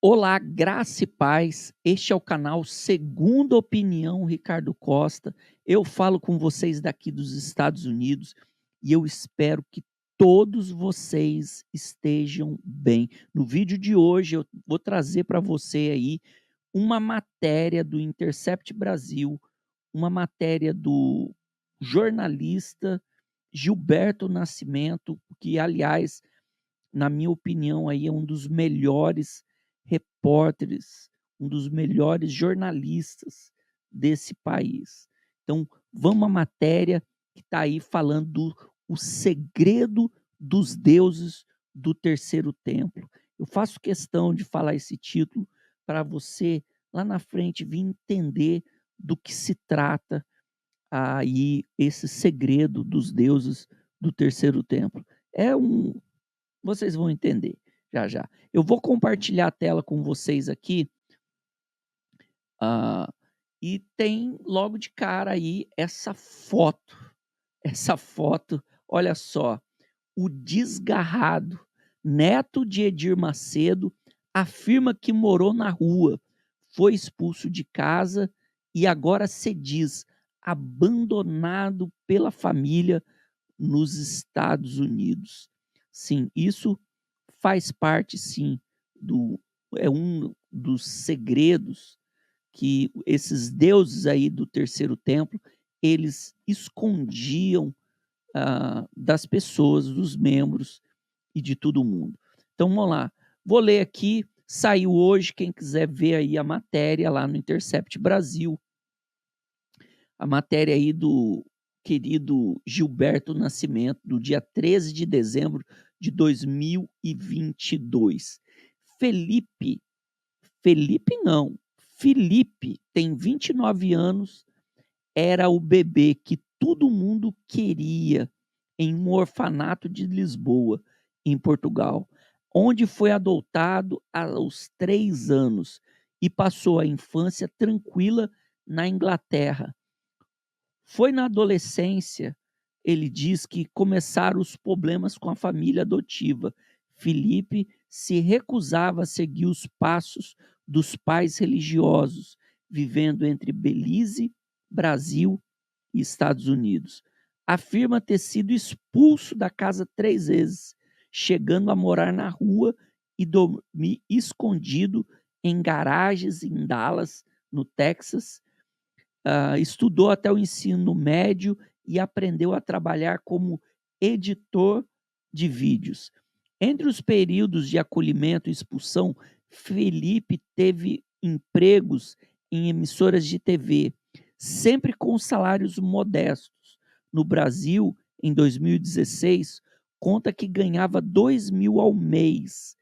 Olá, graça e paz. Este é o canal Segunda Opinião Ricardo Costa. Eu falo com vocês daqui dos Estados Unidos e eu espero que todos vocês estejam bem. No vídeo de hoje eu vou trazer para você aí uma matéria do Intercept Brasil, uma matéria do jornalista Gilberto Nascimento, que aliás, na minha opinião, aí é um dos melhores repórteres, um dos melhores jornalistas desse país. Então, vamos à matéria que está aí falando o segredo dos deuses do terceiro templo. Eu faço questão de falar esse título para você, lá na frente, vir entender do que se trata aí esse segredo dos deuses do terceiro templo. Vocês vão entender já já. Eu vou compartilhar a tela com vocês aqui, ah, e tem logo de cara aí essa foto. Essa foto, olha só, o desgarrado, neto de Edir Macedo, afirma que morou na rua, foi expulso de casa e agora se diz abandonado pela família nos Estados Unidos. Sim, isso faz parte, sim, é um dos segredos que esses deuses aí do terceiro templo, eles escondiam das pessoas, dos membros e de todo mundo. Então, vamos lá. Vou ler aqui, saiu hoje, quem quiser ver aí a matéria lá no Intercept Brasil, a matéria aí do querido Gilberto Nascimento, do dia 13 de dezembro de 2022. Felipe, Felipe não, Felipe tem 29 anos, era o bebê que todo mundo queria em um orfanato de Lisboa, em Portugal, onde foi adotado aos 3 anos e passou a infância tranquila na Inglaterra. Foi na adolescência, ele diz que começaram os problemas com a família adotiva. Felipe se recusava a seguir os passos dos pais religiosos, vivendo entre Belize, Brasil e Estados Unidos. Afirma ter sido expulso da casa 3 vezes, chegando a morar na rua e dormir escondido em garagens em Dallas, no Texas. Estudou até o ensino médio e aprendeu a trabalhar como editor de vídeos. Entre os períodos de acolhimento e expulsão, Felipe teve empregos em emissoras de TV, sempre com salários modestos. No Brasil, em 2016, conta que ganhava 2.000 ao mês.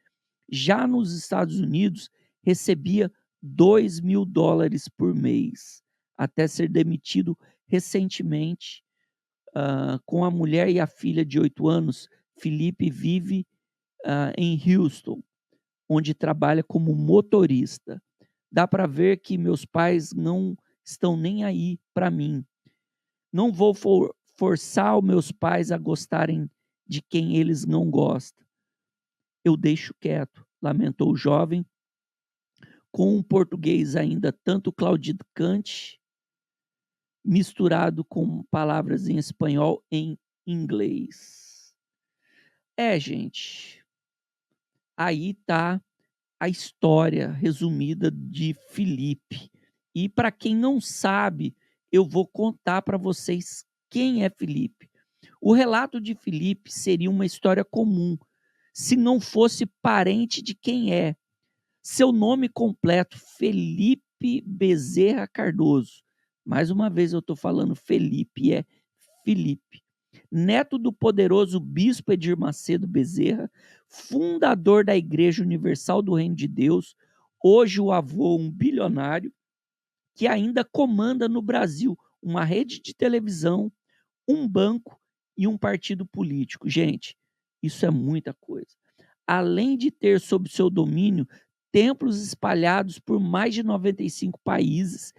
Já nos Estados Unidos, recebia $2.000 por mês, até ser demitido recentemente. Com a mulher e a filha de 8 anos, Felipe vive em Houston, onde trabalha como motorista. Dá para ver que meus pais não estão nem aí para mim. Não vou forçar os meus pais a gostarem de quem eles não gostam. Eu deixo quieto, lamentou o jovem, com um português ainda tanto claudicante, misturado com palavras em espanhol em inglês. Gente, aí tá a história resumida de Felipe. E para quem não sabe, eu vou contar para vocês quem é Felipe. O relato de Felipe seria uma história comum, se não fosse parente de quem é. Seu nome completo, Felipe Bezerra Cardoso. Mais uma vez eu estou falando Felipe, é Felipe. Neto do poderoso bispo Edir Macedo Bezerra, fundador da Igreja Universal do Reino de Deus, hoje o avô, um bilionário, que ainda comanda no Brasil uma rede de televisão, um banco e um partido político. Gente, isso é muita coisa. Além de ter sob seu domínio templos espalhados por mais de 95 países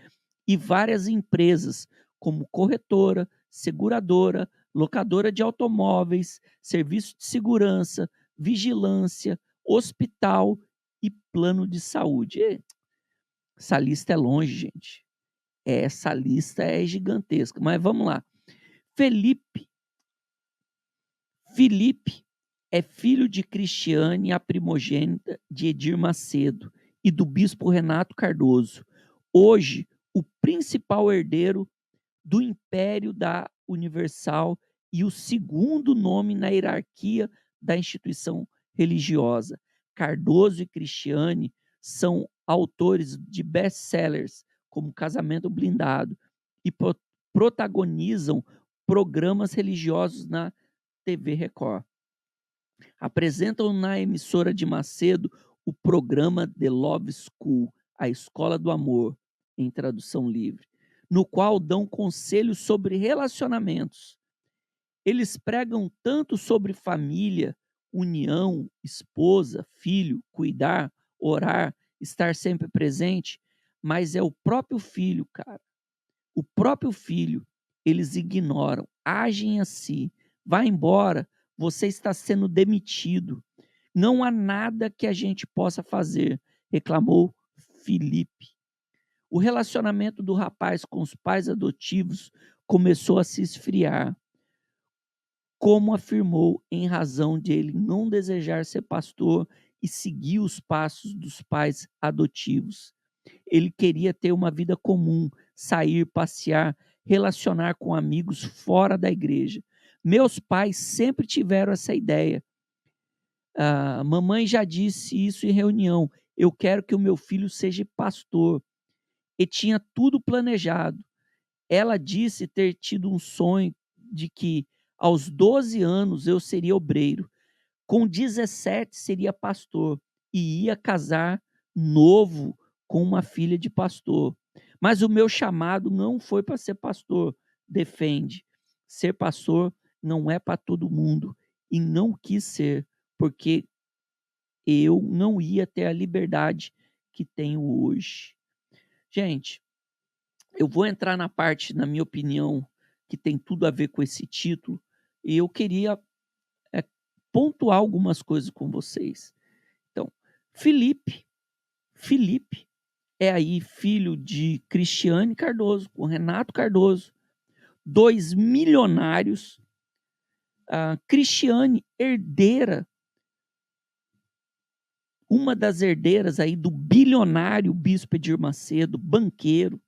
e várias empresas, como corretora, seguradora, locadora de automóveis, serviço de segurança, vigilância, hospital e plano de saúde. Essa lista é longe, gente. Essa lista é gigantesca, mas vamos lá. Felipe é filho de Cristiane, a primogênita de Edir Macedo e do bispo Renato Cardoso, hoje o principal herdeiro do Império da Universal e o segundo nome na hierarquia da instituição religiosa. Cardoso e Cristiane são autores de best-sellers como Casamento Blindado e protagonizam programas religiosos na TV Record. Apresentam na emissora de Macedo o programa The Love School, a Escola do Amor, em tradução livre, no qual dão conselhos sobre relacionamentos. Eles pregam tanto sobre família, união, esposa, filho, cuidar, orar, estar sempre presente, mas é o próprio filho, cara. O próprio filho, eles ignoram, agem assim. Vai embora, você está sendo demitido. Não há nada que a gente possa fazer, reclamou Felipe. O relacionamento do rapaz com os pais adotivos começou a se esfriar, como afirmou, em razão de ele não desejar ser pastor e seguir os passos dos pais adotivos. Ele queria ter uma vida comum, sair, passear, relacionar com amigos fora da igreja. Meus pais sempre tiveram essa ideia. Mamãe já disse isso em reunião. Eu quero que o meu filho seja pastor. E tinha tudo planejado. Ela disse ter tido um sonho de que aos 12 anos eu seria obreiro. Com 17 seria pastor e ia casar novo com uma filha de pastor. Mas o meu chamado não foi para ser pastor, defende. Ser pastor não é para todo mundo e não quis ser, porque eu não ia ter a liberdade que tenho hoje. Gente, eu vou entrar na parte, na minha opinião, que tem tudo a ver com esse título, e eu queria pontuar algumas coisas com vocês. Então, Felipe é aí filho de Cristiane Cardoso, com Renato Cardoso, 2 milionários. Cristiane, herdeira, uma das herdeiras aí do bilionário bispo Edir Macedo, banqueiro,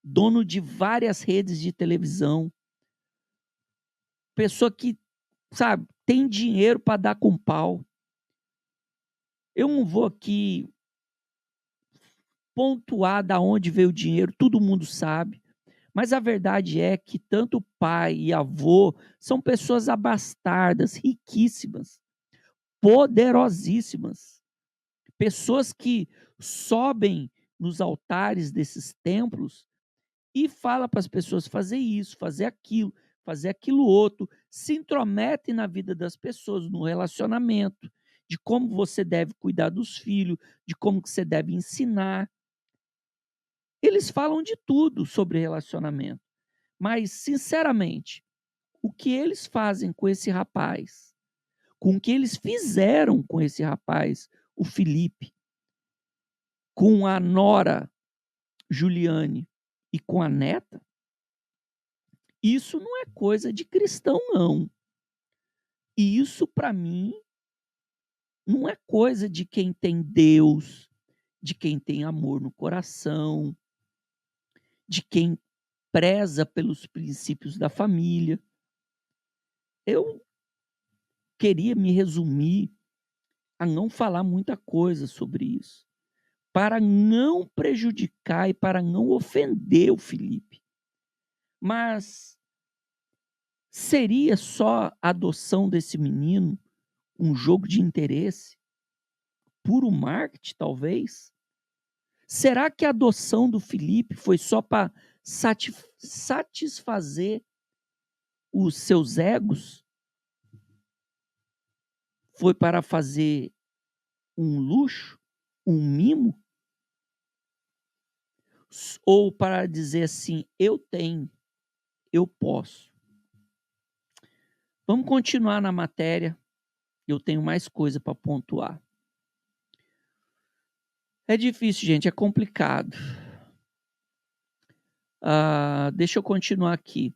dono de várias redes de televisão, pessoa que, sabe, tem dinheiro para dar com pau. Eu não vou aqui pontuar da onde veio o dinheiro, todo mundo sabe. Mas a verdade é que tanto o pai e avô são pessoas abastadas, riquíssimas, poderosíssimas. Pessoas que sobem nos altares desses templos e falam para as pessoas fazer isso, fazer aquilo outro, se intrometem na vida das pessoas, no relacionamento, de como você deve cuidar dos filhos, de como que você deve ensinar. Eles falam de tudo sobre relacionamento. Mas, sinceramente, o que eles fazem com esse rapaz, com o que eles fizeram com esse rapaz, o Felipe, com a nora Juliane e com a neta, isso não é coisa de cristão, não. E isso, para mim, não é coisa de quem tem Deus, de quem tem amor no coração, de quem preza pelos princípios da família. Eu queria me resumir a não falar muita coisa sobre isso, para não prejudicar e para não ofender o Felipe. Mas seria só a adoção desse menino um jogo de interesse? Puro marketing, talvez? Será que a adoção do Felipe foi só para satisfazer os seus egos? Foi para fazer um luxo, um mimo? Ou para dizer assim, eu tenho, eu posso? Vamos continuar na matéria, eu tenho mais coisa para pontuar. É difícil, gente, é complicado. Deixa eu continuar aqui.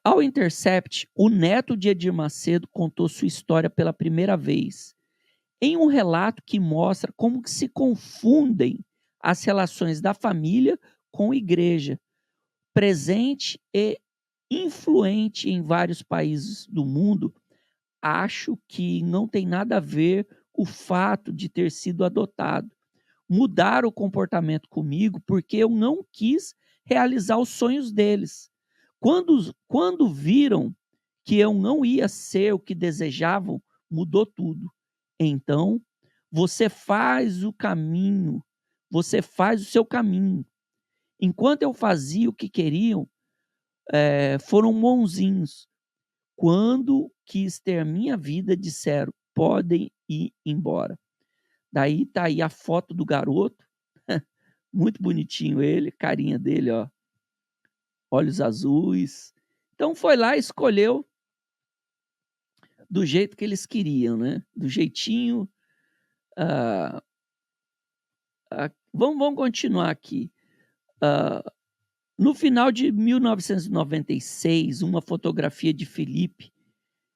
Ao Intercept, o neto de Edir Macedo contou sua história pela primeira vez, em um relato que mostra como que se confundem as relações da família com a igreja, presente e influente em vários países do mundo. Acho que não tem nada a ver o fato de ter sido adotado. Mudar o comportamento comigo porque eu não quis realizar os sonhos deles. Quando viram que eu não ia ser o que desejavam, mudou tudo. Então, você faz o caminho, você faz o seu caminho. Enquanto eu fazia o que queriam, foram bonzinhos. Quando quis ter a minha vida, disseram: podem ir embora. Daí tá aí a foto do garoto, muito bonitinho ele, carinha dele, ó, olhos azuis. Então foi lá e escolheu do jeito que eles queriam, né? Do jeitinho. ah, vamos continuar aqui. Ah, no final de 1996, uma fotografia de Felipe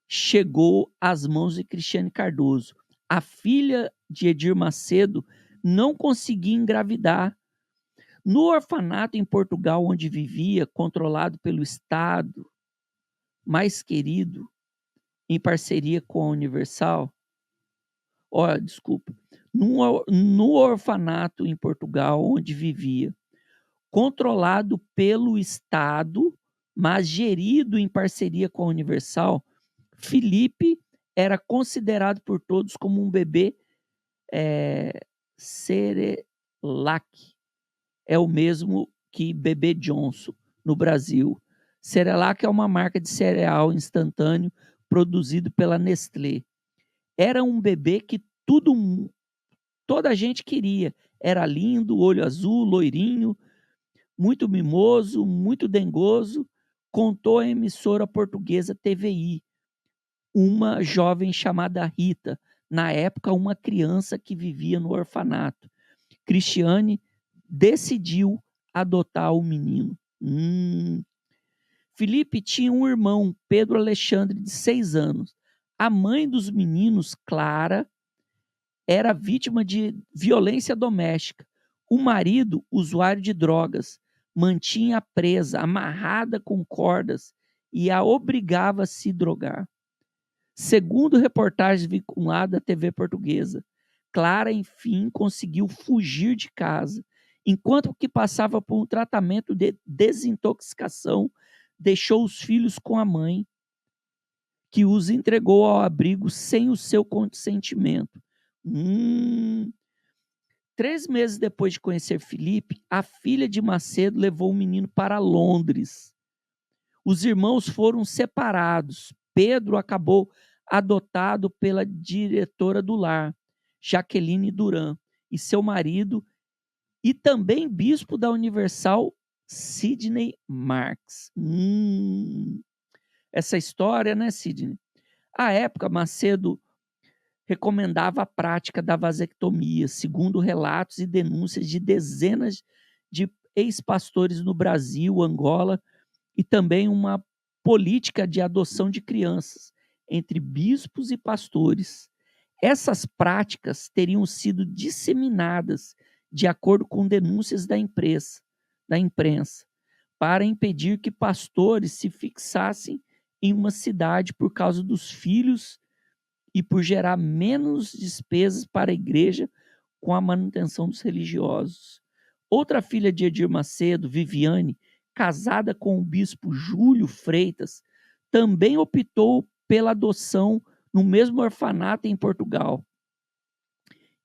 chegou às mãos de Cristiane Cardoso. A filha de Edir Macedo não conseguia engravidar. No orfanato em Portugal, onde vivia, controlado pelo Estado, mais querido, em parceria com a Universal, desculpa, no orfanato em Portugal, onde vivia, controlado pelo Estado, mas gerido em parceria com a Universal, Felipe era considerado por todos como um bebê Cerelac. É o mesmo que Bebê Johnson no Brasil. Cerelac é uma marca de cereal instantâneo produzido pela Nestlé. Era um bebê que toda a gente queria. Era lindo, olho azul, loirinho, muito mimoso, muito dengoso, contou a emissora portuguesa TVI, uma jovem chamada Rita, na época uma criança que vivia no orfanato. Cristiane decidiu adotar o menino. Felipe tinha um irmão, Pedro Alexandre, de 6 anos. A mãe dos meninos, Clara, era vítima de violência doméstica. O marido, usuário de drogas, mantinha a presa amarrada com cordas e a obrigava a se drogar. Segundo reportagens vinculadas à TV portuguesa, Clara, enfim, conseguiu fugir de casa. Enquanto que passava por um tratamento de desintoxicação, deixou os filhos com a mãe, que os entregou ao abrigo sem o seu consentimento. 3 meses depois de conhecer Felipe, a filha de Macedo levou o menino para Londres. Os irmãos foram separados. Pedro acabou adotado pela diretora do lar, Jaqueline Duran, e seu marido, e também bispo da Universal, Sidney Marks. Essa história, né, Sidney? À época, Macedo recomendava a prática da vasectomia, segundo relatos e denúncias de dezenas de ex-pastores no Brasil, Angola, e também uma política de adoção de crianças entre bispos e pastores. Essas práticas teriam sido disseminadas de acordo com denúncias da imprensa, para impedir que pastores se fixassem em uma cidade por causa dos filhos e por gerar menos despesas para a igreja com a manutenção dos religiosos. Outra filha de Edir Macedo, Viviane, casada com o bispo Júlio Freitas, também optou pela adoção no mesmo orfanato em Portugal.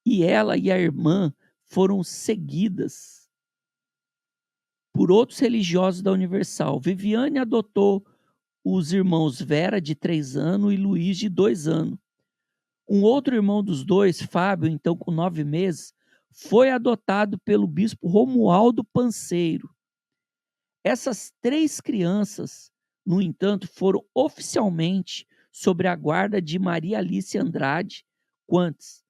E ela e a irmã foram seguidas por outros religiosos da Universal. Viviane adotou os irmãos Vera, de 3 anos, e Luiz, de 2 anos. Um outro irmão dos dois, Fábio, então com 9 meses, foi adotado pelo bispo Romualdo Panseiro. Essas 3 crianças, no entanto, foram oficialmente sob a guarda de Maria Alice Andrade Quantes,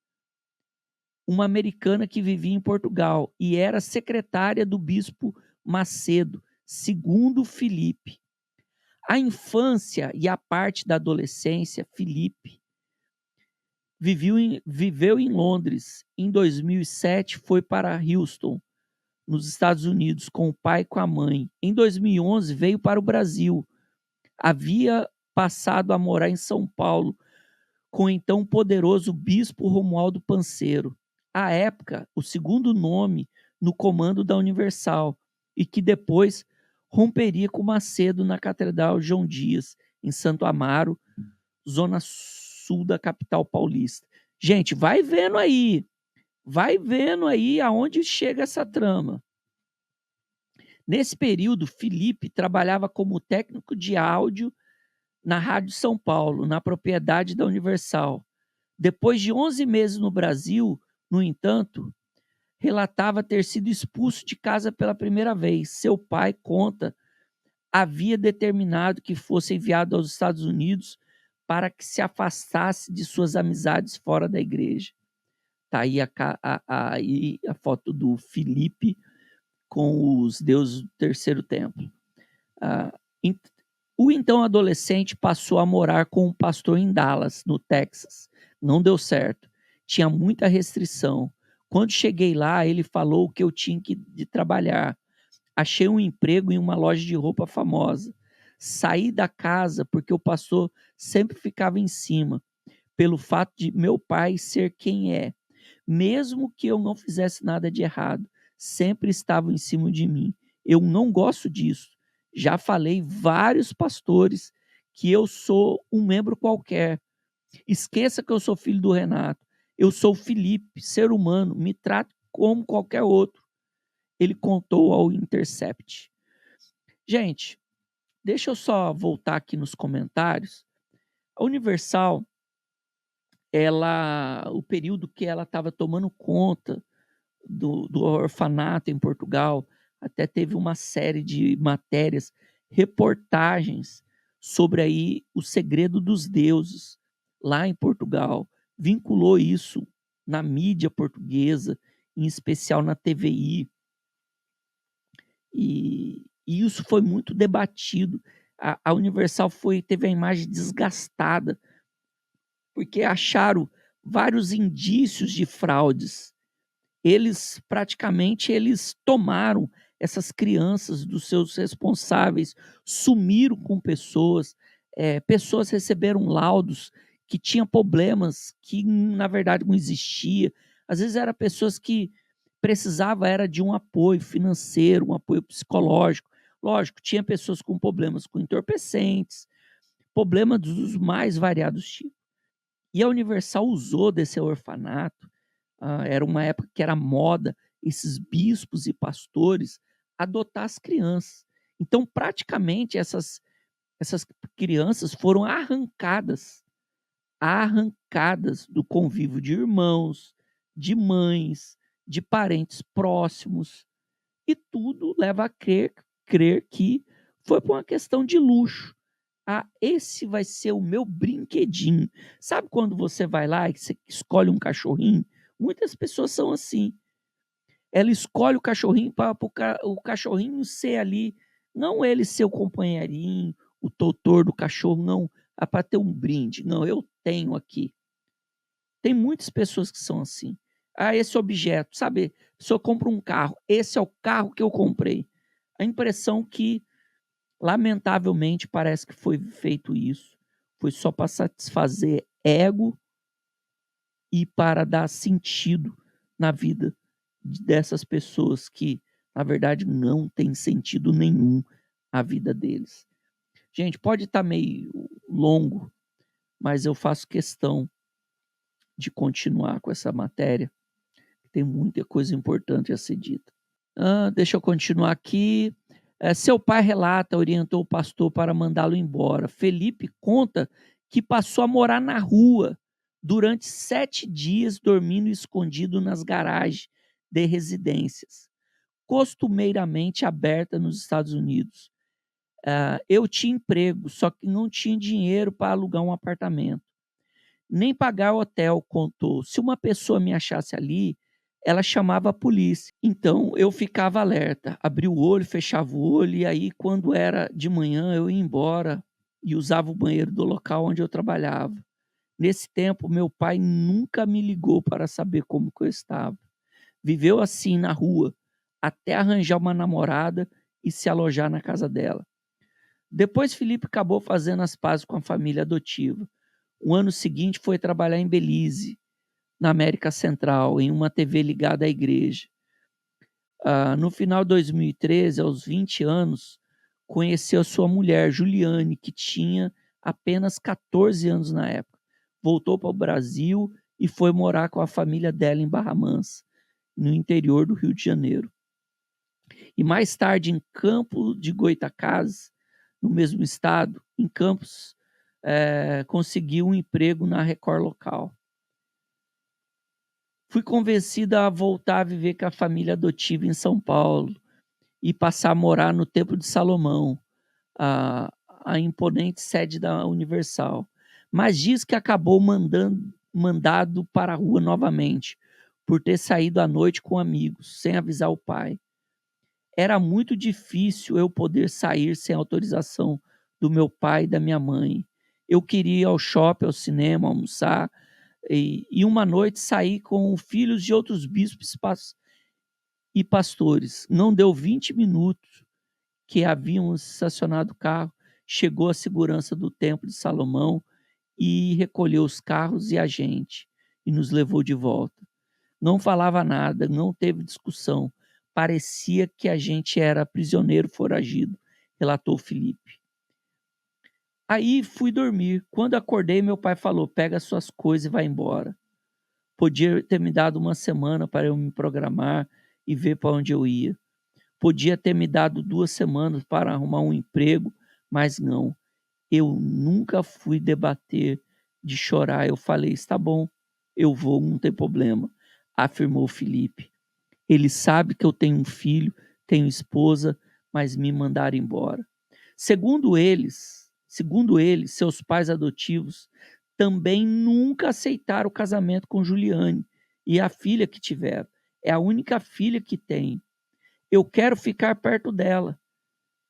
uma americana que vivia em Portugal e era secretária do bispo Macedo, segundo Filipe. A infância e a parte da adolescência, Filipe viveu em Londres. Em 2007, foi para Houston, nos Estados Unidos, com o pai e com a mãe. Em 2011, veio para o Brasil. Havia passado a morar em São Paulo, com o então poderoso bispo Romualdo Panseiro, à época o segundo nome no comando da Universal, e que depois romperia com Macedo na Catedral João Dias, em Santo Amaro, zona sul da capital paulista. Gente, vai vendo aí aonde chega essa trama. Nesse período, Filipe trabalhava como técnico de áudio na Rádio São Paulo, na propriedade da Universal. Depois de 11 meses no Brasil, no entanto, relatava ter sido expulso de casa pela primeira vez. Seu pai, conta, havia determinado que fosse enviado aos Estados Unidos para que se afastasse de suas amizades fora da igreja. Está aí a foto do Filipe com os deuses do terceiro templo. O então adolescente passou a morar com um pastor em Dallas, no Texas. Não deu certo. Tinha muita restrição. Quando cheguei lá, ele falou que eu tinha que trabalhar. Achei um emprego em uma loja de roupa famosa. Saí da casa porque o pastor sempre ficava em cima, pelo fato de meu pai ser quem é. Mesmo que eu não fizesse nada de errado, sempre estava em cima de mim. Eu não gosto disso. Já falei vários pastores que eu sou um membro qualquer. Esqueça que eu sou filho do Renato. Eu sou Felipe, ser humano, me trato como qualquer outro. Ele contou ao Intercept. Gente, deixa eu só voltar aqui nos comentários. A Universal, o período que ela estava tomando conta do orfanato em Portugal, até teve uma série de matérias, reportagens sobre aí o segredo dos deuses lá em Portugal, vinculou isso na mídia portuguesa, em especial na TVI, e isso foi muito debatido. A Universal teve a imagem desgastada, porque acharam vários indícios de fraudes. Eles tomaram essas crianças dos seus responsáveis, sumiram com pessoas, pessoas receberam laudos que tinham problemas que na verdade não existia. Às vezes eram pessoas que precisavam era de um apoio financeiro, um apoio psicológico. Lógico, tinha pessoas com problemas com entorpecentes, problemas dos mais variados tipos. E a Universal usou desse orfanato. Era uma época que era moda esses bispos e pastores adotar as crianças. Então, praticamente, essas crianças foram arrancadas do convívio de irmãos, de mães, de parentes próximos. E tudo leva a crer que foi por uma questão de luxo. Esse vai ser o meu brinquedinho. Sabe quando você vai lá e você escolhe um cachorrinho? Muitas pessoas são assim. Ela escolhe o cachorrinho para o cachorrinho ser ali, não ele ser o companheirinho, o tutor do cachorro, não, para ter um brinde. Não, eu tenho aqui. Tem muitas pessoas que são assim. Esse objeto, sabe? A pessoa compra um carro, esse é o carro que eu comprei. A impressão que, lamentavelmente, parece que foi feito isso. Foi só para satisfazer ego e para dar sentido na vida dessas pessoas que, na verdade, não tem sentido nenhum a vida deles. Gente, pode estar meio longo, mas eu faço questão de continuar com essa matéria. Tem muita coisa importante a ser dita. Deixa eu continuar aqui. Seu pai relata, orientou o pastor para mandá-lo embora. Felipe conta que passou a morar na rua durante 7 dias, dormindo escondido nas garagens de residências, costumeiramente aberta nos Estados Unidos. Eu tinha emprego, só que não tinha dinheiro para alugar um apartamento. Nem pagar hotel, contou. Se uma pessoa me achasse ali, ela chamava a polícia. Então eu ficava alerta, abria o olho, fechava o olho, e aí, quando era de manhã, eu ia embora e usava o banheiro do local onde eu trabalhava. Nesse tempo, meu pai nunca me ligou para saber como que eu estava. Viveu assim na rua, até arranjar uma namorada e se alojar na casa dela. Depois, Felipe acabou fazendo as pazes com a família adotiva. O ano seguinte foi trabalhar em Belize, na América Central, em uma TV ligada à igreja. No final de 2013, aos 20 anos, conheceu sua mulher, Juliane, que tinha apenas 14 anos na época. Voltou para o Brasil e foi morar com a família dela em Barra Mansa, no interior do Rio de Janeiro. E mais tarde, em Campo de Goytacazes, no mesmo estado, em Campos, conseguiu um emprego na Record local. Fui convencida a voltar a viver com a família adotiva em São Paulo e passar a morar no Templo de Salomão, a imponente sede da Universal. Mas diz que acabou mandado para a rua novamente, por ter saído à noite com amigos, sem avisar o pai. Era muito difícil eu poder sair sem autorização do meu pai e da minha mãe. Eu queria ir ao shopping, ao cinema, almoçar, e uma noite sair com filhos de outros bispos e pastores. Não deu 20 minutos que haviam estacionado o carro, chegou a segurança do Templo de Salomão e recolheu os carros e a gente, e nos levou de volta. Não falava nada, não teve discussão. Parecia que a gente era prisioneiro foragido, relatou Felipe. Aí fui dormir. Quando acordei, meu pai falou: pega suas coisas e vai embora. Podia ter me dado uma semana para eu me programar e ver para onde eu ia. Podia ter me dado 2 semanas para arrumar um emprego, mas não. Eu nunca fui debater de chorar. Eu falei: está bom, eu vou, não tem problema, afirmou Felipe. Ele sabe que eu tenho um filho, tenho esposa, mas me mandaram embora. Segundo eles, seus pais adotivos também nunca aceitaram o casamento com Juliane e a filha que tiveram. É a única filha que tem. Eu quero ficar perto dela.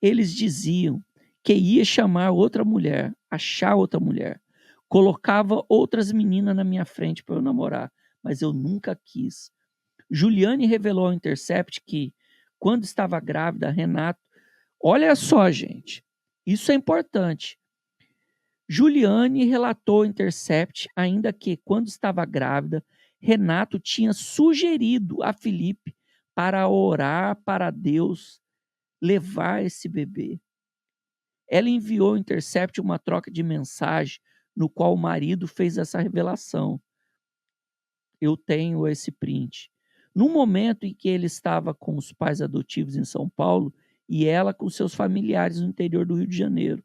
Eles diziam que ia chamar outra mulher, achar outra mulher. Colocava outras meninas na minha frente para eu namorar, mas eu nunca quis. Juliane revelou ao Intercept que, quando estava grávida, Renato... Olha só, gente, isso é importante. Juliane relatou ao Intercept ainda que, quando estava grávida, Renato tinha sugerido a Felipe para orar para Deus levar esse bebê. Ela enviou ao Intercept uma troca de mensagem no qual o marido fez essa revelação. Eu tenho esse print. No momento em que ele estava com os pais adotivos em São Paulo e ela com seus familiares no interior do Rio de Janeiro.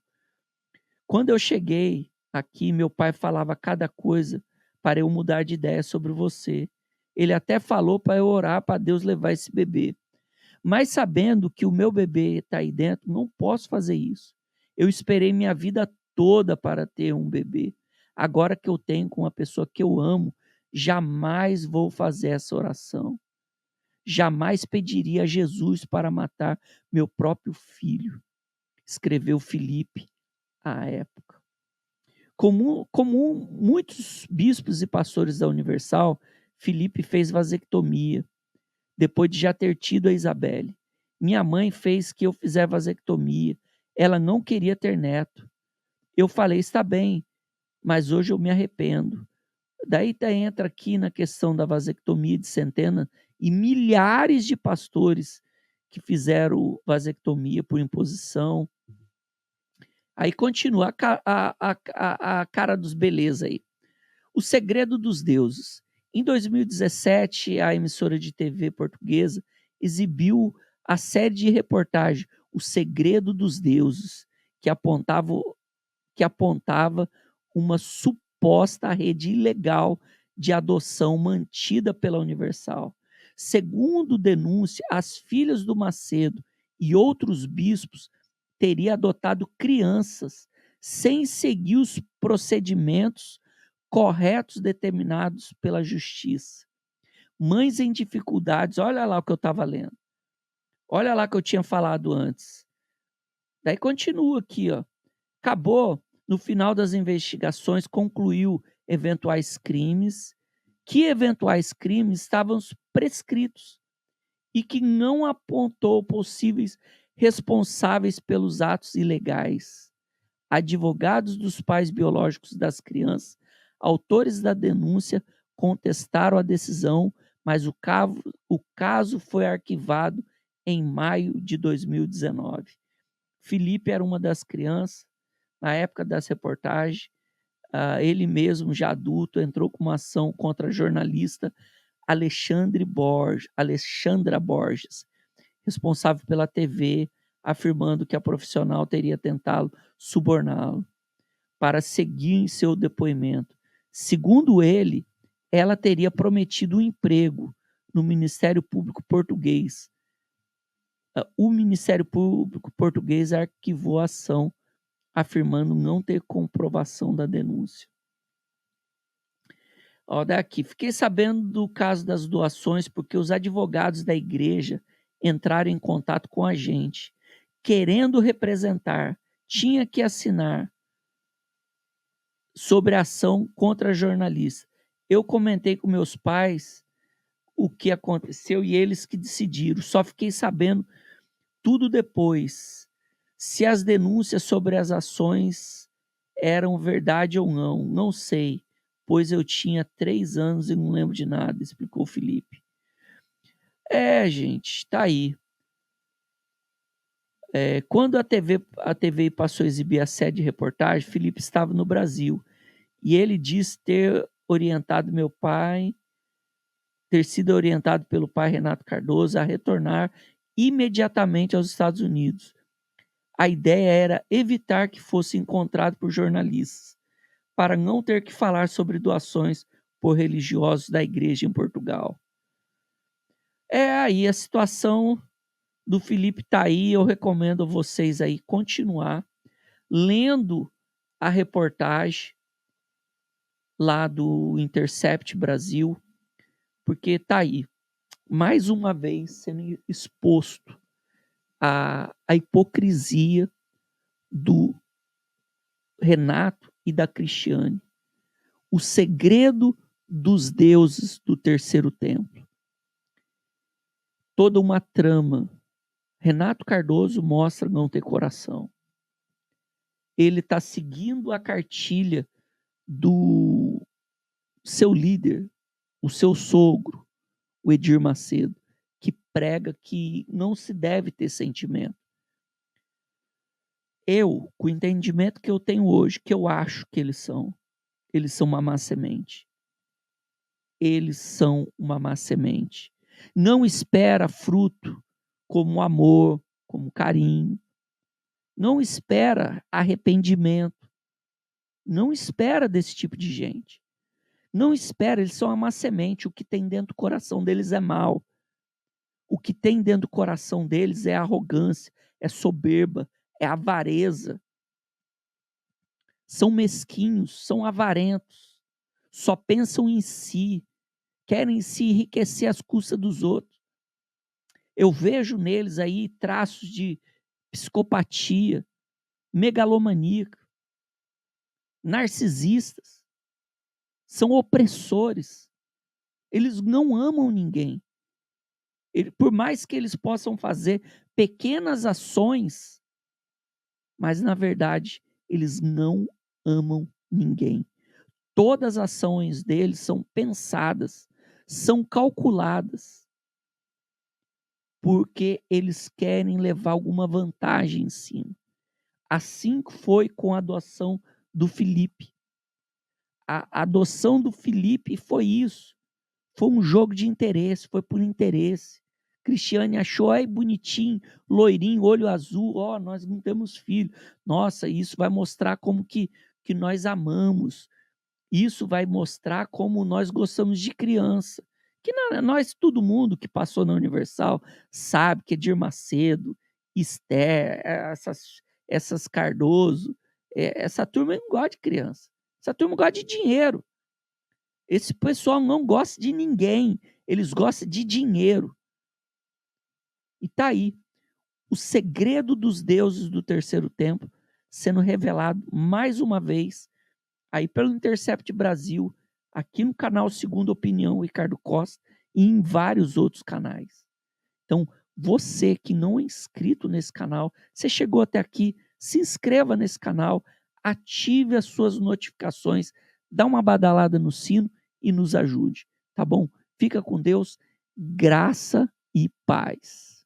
Quando eu cheguei aqui, meu pai falava cada coisa para eu mudar de ideia sobre você. Ele até falou para eu orar para Deus levar esse bebê. Mas sabendo que o meu bebê está aí dentro, não posso fazer isso. Eu esperei minha vida toda para ter um bebê. Agora que eu tenho com uma pessoa que eu amo, jamais vou fazer essa oração. Jamais pediria a Jesus para matar meu próprio filho, escreveu Felipe à época. Como muitos bispos e pastores da Universal, Felipe fez vasectomia, depois de já ter tido a Isabelle. Minha mãe fez que eu fizesse vasectomia. Ela não queria ter neto. Eu falei: está bem, mas hoje eu me arrependo. Daí entra aqui na questão da vasectomia de centenas e milhares de pastores que fizeram vasectomia por imposição. Aí continua a cara dos beleza aí. O segredo dos deuses. Em 2017, a emissora de TV portuguesa exibiu a série de reportagem O Segredo dos Deuses, que apontava uma suposta rede ilegal de adoção mantida pela Universal. Segundo denúncia, as filhas do Macedo e outros bispos teriam adotado crianças sem seguir os procedimentos corretos determinados pela justiça. Mães em dificuldades, olha lá o que eu estava lendo. Olha lá que eu tinha falado antes. Daí continua aqui, ó. Acabou, no final das investigações, concluiu eventuais crimes, que eventuais crimes estavam prescritos e que não apontou possíveis responsáveis pelos atos ilegais. Advogados dos pais biológicos das crianças, autores da denúncia, contestaram a decisão, mas o caso foi arquivado em maio de 2019. Felipe era uma das crianças, na época das reportagens, ele mesmo, já adulto, entrou com uma ação contra a jornalista Alexandra Borges, responsável pela TV, afirmando que a profissional teria tentado suborná-lo para seguir em seu depoimento. Segundo ele, ela teria prometido um emprego no Ministério Público Português. O Ministério Público Português arquivou a ação, afirmando não ter comprovação da denúncia. Ó, daqui, fiquei sabendo do caso das doações porque os advogados da igreja entraram em contato com a gente, querendo representar, tinha que assinar sobre a ação contra a jornalista. Eu comentei com meus pais o que aconteceu e eles que decidiram. Só fiquei sabendo tudo depois, se as denúncias sobre as ações eram verdade ou não. Não sei, pois eu tinha 3 anos e não lembro de nada, explicou o Felipe. Gente, tá aí. Quando a TV passou a exibir a série de reportagem, Felipe estava no Brasil. E ele diz ter sido orientado pelo pai Renato Cardoso a retornar imediatamente aos Estados Unidos. A ideia era evitar que fosse encontrado por jornalistas, para não ter que falar sobre doações por religiosos da igreja em Portugal. Aí a situação do Felipe tá aí, eu recomendo a vocês aí continuar lendo a reportagem lá do Intercept Brasil, porque tá aí, mais uma vez sendo exposto a hipocrisia do Renato e da Cristiane. O segredo dos deuses do terceiro templo. Toda uma trama. Renato Cardoso mostra não ter coração. Ele está seguindo a cartilha do seu líder, o seu sogro, o Edir Macedo, que prega que não se deve ter sentimento. Eu, com o entendimento que eu tenho hoje, que eu acho que eles são uma má semente. Eles são uma má semente. Não espera fruto como amor, como carinho. Não espera arrependimento. Não espera desse tipo de gente. Não espera, eles são uma má semente. O que tem dentro do coração deles é mal. O que tem dentro do coração deles é arrogância, é soberba, é avareza. São mesquinhos, são avarentos. Só pensam em si. Querem se enriquecer às custas dos outros. Eu vejo neles aí traços de psicopatia, megalomaníaca, narcisistas. São opressores. Eles não amam ninguém. Por mais que eles possam fazer pequenas ações, mas na verdade eles não amam ninguém. Todas as ações deles são pensadas, são calculadas, porque eles querem levar alguma vantagem em cima. Assim foi com a adoção do Felipe. A adoção do Felipe foi isso. Foi um jogo de interesse, foi por interesse. Cristiane achou, ai, bonitinho, loirinho, olho azul, nós não temos filho. Nossa, isso vai mostrar como que nós amamos. Isso vai mostrar como nós gostamos de criança. Que nós, todo mundo que passou na Universal, sabe que Edir Macedo, Esther, essas Cardoso, essa turma não gosta de criança. Essa turma gosta de dinheiro. Esse pessoal não gosta de ninguém, eles gostam de dinheiro. E tá aí, o segredo dos deuses do terceiro templo sendo revelado mais uma vez aí pelo Intercept Brasil, aqui no canal Segunda Opinião Ricardo Costa e em vários outros canais. Então, você que não é inscrito nesse canal, você chegou até aqui, se inscreva nesse canal, ative as suas notificações, dá uma badalada no sino e nos ajude, tá bom? Fica com Deus, graça e paz.